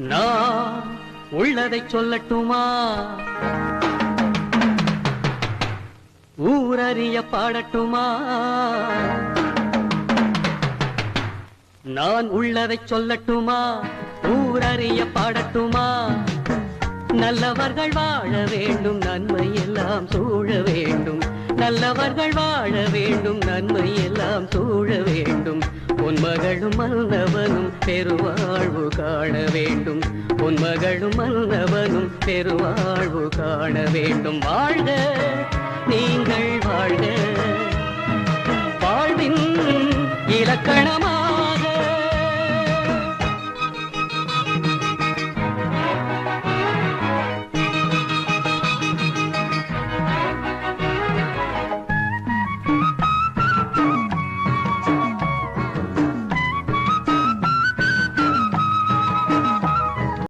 நான் உள்ளதை சொல்லட்டுமா? ஊரறிய பாடட்டுமா? நான் உள்ளதை சொல்லட்டுமா? ஊரறிய பாடட்டுமா? நல்லவர்கள் வாழ வேண்டும், நன்மை எல்லாம் சூழ வேண்டும். நல்லவர்கள் வாழ வேண்டும், நன்மை எல்லாம் சூழ வேண்டும். பொன்மகளும் மன்னவனும் பெருவாழ்வு காண வேண்டும். பொன்மகளும் மன்னவனும் பெருவாழ்வு காண வேண்டும். வாழ்க நீங்கள் வாழ்க, வாழ்வின் இலக்கணமா